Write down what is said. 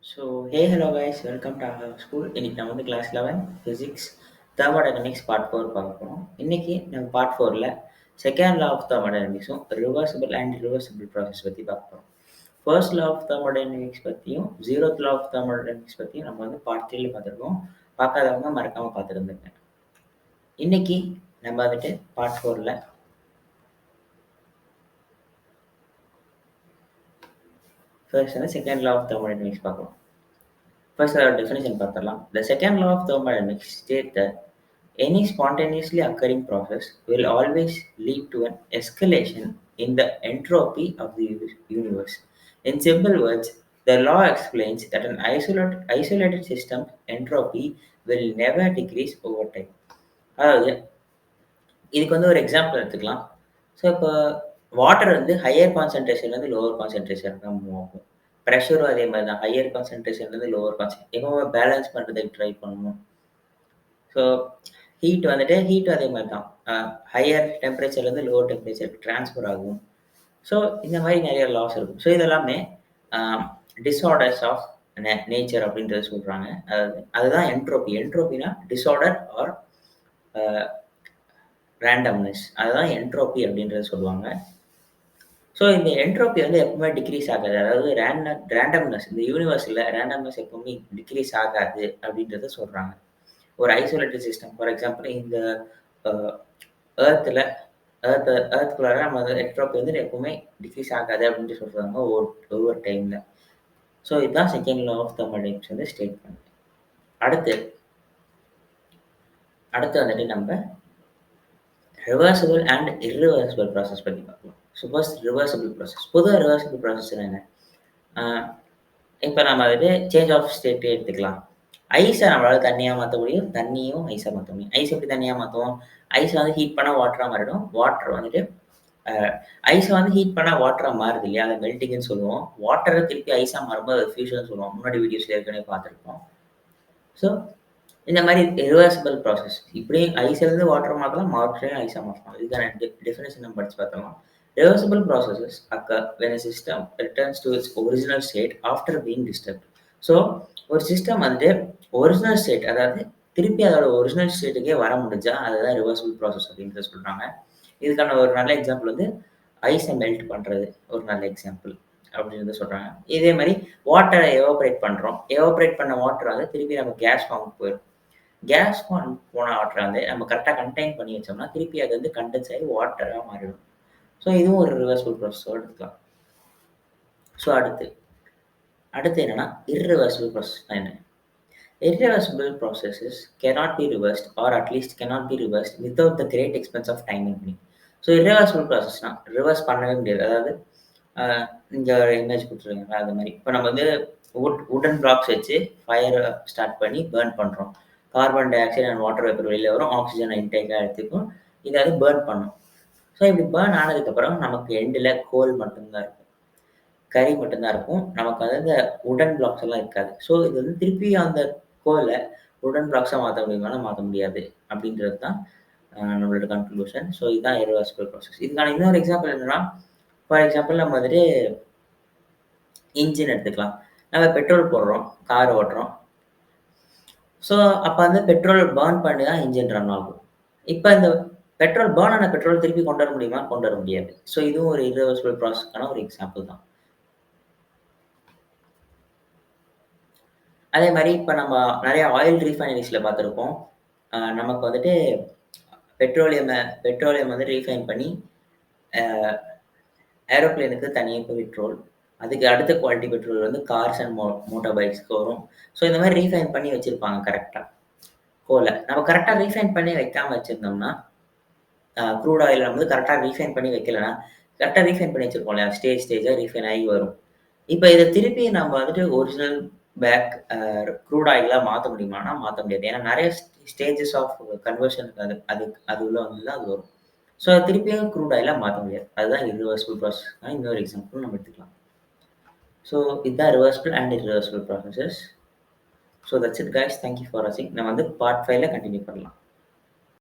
Hey, hello guys, welcome to our school. இன்னைக்கு நம்ம வந்து கிளாஸ் 11 ஃபிசிக்ஸ் தெர்மோடைனமிக்ஸ் பார்ட் 4 பார்க்க போகிறோம். இன்னைக்கு நம்ம பார்ட் 4ல செகண்ட் லா ஆஃப் தெர்மோடைனமிக்ஸும் ரிவர்சிபிள் அண்ட் ரிவர்சிபிள் ப்ராசஸ் பற்றி பார்க்க போகிறோம். ஃபர்ஸ்ட் லா ஆஃப் தெர்மோடைனமிக்ஸ் பற்றியும் ஜீரோத் லா ஆஃப் தெர்மோடைனமிக்ஸ் பற்றியும் நம்ம வந்து பார்ட் 3ல பார்த்துருக்கோம். பார்க்காதவங்க மறக்காமல் பார்த்துருந்துங்க. இன்னைக்கு நம்ம வந்துட்டு பார்ட் 4ல ஃபர்ஸ்ட் வந்து செகண்ட் லா ஆஃப் தெர்மோடைனமிக்ஸ் பார்க்கலாம். First, our definition பார்த்துடலாம். The second law of thermodynamics states that any spontaneously occurring process will always lead to an escalation in the entropy of the universe. In simple words, the law explains that an isolated system entropy will never decrease over time. அதாவது இதுக்கு வந்து ஒரு example எடுத்துக்கலாம். So இப்போ water வந்து higher கான்சன்ட்ரேஷன்லேருந்து lower கான்சன்ட்ரேஷனுக்கு தான் move ஆகும். ப்ரெஷரும் அதே மாதிரி தான். ஹையர் கான்சன்ட்ரேஷன்லேருந்து லோவர் எப்பவுமே பேலன்ஸ் பண்ணுறதுக்கு ட்ரை பண்ணணும். ஸோ ஹீட்டும் அதே மாதிரி தான். ஹையர் டெம்பரேச்சர்லேருந்து லோவர் டெம்பரேச்சருக்கு ட்ரான்ஸ்ஃபர் ஆகும். ஸோ இந்த மாதிரி நிறைய லாஸ் இருக்கும். ஸோ இதெல்லாமே டிஸார்டர்ஸ் ஆஃப் நேச்சர் அப்படின்றத சொல்கிறாங்க. அதுதான் என்ட்ரோபி. என்ட்ரோபினா டிஸார்டர் ஆர் ரேண்டம்னஸ். அதுதான் என்ட்ரோபி அப்படின்றத சொல்லுவாங்க. ஸோ இந்த என்ட்ரோபி வந்து எப்பவுமே டிக்ரீஸ் ஆகாது. அதாவது ரேண்டம்னஸ் இந்த யூனிவர்ஸில் ரேண்டம்னஸ் எப்பவுமே டிக்ரீஸ் ஆகாது அப்படின்றத சொல்கிறாங்க. ஒரு ஐசோலேட்டட் சிஸ்டம் ஃபார் எக்ஸாம்பிள் இந்த ஏர்த்துக்குள்ளார நம்ம என்ட்ரோபி வந்து எப்பவுமே டிக்ரீஸ் ஆகாது அப்படின்ட்டு சொல்கிறாங்க ஒவ்வொரு டைமில். ஸோ இதுதான் செகண்ட் லா ஆஃப் தெர்மோடைனமிக்ஸ் வந்து ஸ்டேட் பண்ணுது. அடுத்து வந்துட்டு நம்ம ரிவர்சிபிள் அண்ட் இர்ரிவர்சிபிள் ப்ராசஸ் பற்றி பார்க்கலாம். First reversible process. பொதுவாக ரிவர்சிபிள் ப்ராசஸ் என்ன? இப்போ நம்ம வந்துட்டு சேஞ்ச் ஆஃப் ஸ்டேட்டே எடுத்துக்கலாம். ஐஸை நம்மளால தண்ணியாக மாற்ற முடியும், தண்ணியும் ஐஸாக மாற்ற முடியும். ஐஸ் எப்படி தண்ணியாக மாற்றுவோம்? ஐஸை வந்து ஹீட் பண்ணால் வாட்டராக மாறிடும். வாட்டர் வந்துட்டு ஐஸை வந்து ஹீட் பண்ணால் வாட்டராக மாறுது இல்லையா? அதை மெல்டிங்னு சொல்லுவோம். வாட்டரை திருப்பி ஐஸாக மாறும்போது அது ஃபியூஷன் சொல்லுவோம். முன்னாடி வீடியோஸில் ஏற்கனவே பார்த்துருப்போம். ஸோ இந்த மாதிரி ரிவர்சிபிள் ப்ராசஸ். இப்படியும் ஐஸ்லேருந்து வாட்டர் மாற்றலாம், வாட்டரையும் ஐஸாக மாற்றலாம். இதுக்கான டெஃபினேஷன் நம்ம படித்து பார்த்தலாம். Reversible processes occur when a system returns to its original state after being disturbed. So ஒரு சிஸ்டம் வந்துட்டு ஒரிஜினல் ஸ்டேட், அதாவது திருப்பி அதோட ஒரிஜினல் ஸ்டேட்டுக்கே வர முடிஞ்சா அதுதான் ரிவர்சிபிள் ப்ராசஸ் அப்படின்றத சொல்கிறாங்க. இதுக்கான ஒரு நல்ல எக்ஸாம்பிள் வந்து ஐஸை மெல்ட் பண்ணுறது ஒரு நல்ல எக்ஸாம்பிள் அப்படின்றத சொல்கிறாங்க. இதே மாதிரி வாட்டரை எவாப்ரேட் பண்ணுறோம். எவாப்ரேட் பண்ண வாட்டர் வந்து திருப்பி நம்ம கேஸ் ஃபார்முக்கு போயிடும். கேஸ் ஃபார்ம் போன வாட்டரை வந்து நம்ம கரெக்டாக கண்டெயின் பண்ணி வச்சோம்னா திருப்பி அது வந்து கண்டென்ஸ் ஆகி வாட்டராக மாறிடும். ஸோ இதுவும் ஒரு ரிவர்சிபிள் ப்ராசஸோடு எடுத்துக்கலாம். ஸோ அடுத்து என்னன்னா இர்ரிவர்சிபிள் ப்ராசஸ்னா என்ன? Irreversible processes cannot be reversed or at least cannot be reversed without the great expense of time and money. So irreversible ப்ராசஸ்னா ரிவர்ஸ் பண்ணவே முடியாது. அதாவது இங்கே ஒரு இமேஜ் கொடுத்துருக்காங்க அது மாதிரி. இப்போ நம்ம வந்து உடன் பிளாக்ஸ் வச்சு ஃபயர் ஸ்டார்ட் பண்ணி பேர்ன் பண்ணுறோம். Carbon di oxide and water vapour வெளியில் வரும், ஆக்சிஜன் இன்டேக்காக எடுத்துக்கும், இதை வந்து பேர்ன் பண்ணும். ஸோ இப்படி பேர்ன் ஆனதுக்கப்புறம் நமக்கு எண்டில் கோல் மட்டும்தான் இருக்கும், கறி மட்டும்தான் இருக்கும். நமக்கு வந்து இந்த உடன் பிளாக்ஸ் எல்லாம் இருக்காது. ஸோ இது வந்து திருப்பி அந்த கோலை உடன் பிளாக்ஸாக மாற்ற முடியுமானா மாற்ற முடியாது அப்படின்றது தான் நம்மளோட கன்க்ளூஷன். ஸோ இதுதான் இர்ரிவர்சிபிள் ப்ராசஸ். இதுக்கான இன்னொரு எக்ஸாம்பிள் என்னன்னா, ஃபார் எக்ஸாம்பிள் நம்ம வந்துட்டு இன்ஜின் எடுத்துக்கலாம். நம்ம பெட்ரோல் போடுறோம், கார் ஓட்டுறோம். ஸோ அப்போ வந்து பெட்ரோல் பேர்ன் பண்ணி தான் இன்ஜின் ரன் ஆகும். இப்போ இந்த பெட்ரோல் பேர்ன் ஆன பெட்ரோல் திருப்பி கொண்டு வர முடியுமா? கொண்டு வர முடியாது. ஸோ இதுவும் ஒரு இர்ரிவர்சிபிள் ப்ராசஸ்க்கான ஒரு எக்ஸாம்பிள் தான். அதே மாதிரி இப்போ நம்ம நிறைய ஆயில் ரீஃபைனரிஸில் பார்த்துருப்போம். நமக்கு வந்துட்டு பெட்ரோலியம் வந்து ரீஃபைன் பண்ணி ஏரோப்ளேனுக்கு தனியாக பெட்ரோல், அதுக்கு அடுத்த குவாலிட்டி பெட்ரோல் வந்து கார்ஸ் அண்ட் மோட்டார் பைக்ஸ்க்கு வரும். ஸோ இந்த மாதிரி ரீஃபைன் பண்ணி வச்சுருப்பாங்க கரெக்டாக கோலை. நம்ம கரெக்டாக ரீஃபைன் பண்ணி வைக்காமல் வச்சுருந்தோம்னா, க்ரூட் ஆயில் நம்ம வந்து கரெக்டாக ரீஃபைன் பண்ணி வைக்கலைன்னா, கரெக்டாக ரீஃபைன் பண்ணி வச்சுருப்போம் இல்லையா, ஸ்டேஜாக ரீஃபைன் ஆகி வரும். இப்போ இதை திருப்பி நம்ம வந்துட்டு ஒரிஜினல் பேக் க்ரூட் ஆயிலாக மாற்ற முடியுமானா மாற்ற முடியாது. ஏன்னா நிறைய ஸ்டேஜஸ் ஆஃப் கன்வர்ஷனுக்கு அது உள்ள வந்து தான் அது வரும். ஸோ திருப்பியும் க்ரூட் ஆயிலாக மாற்ற முடியாது. அதுதான் இர்ரிவர்சிபிள் ப்ராசஸ். இன்னொரு எக்ஸாம்பிள் நம்ம எடுத்துக்கலாம். ஸோ இதுதான் reversible and irreversible processes. So that's it guys. Thank you for வாட்சிங். நம்ம வந்து பார்ட் 5ல கண்டினியூ பண்ணலாம்.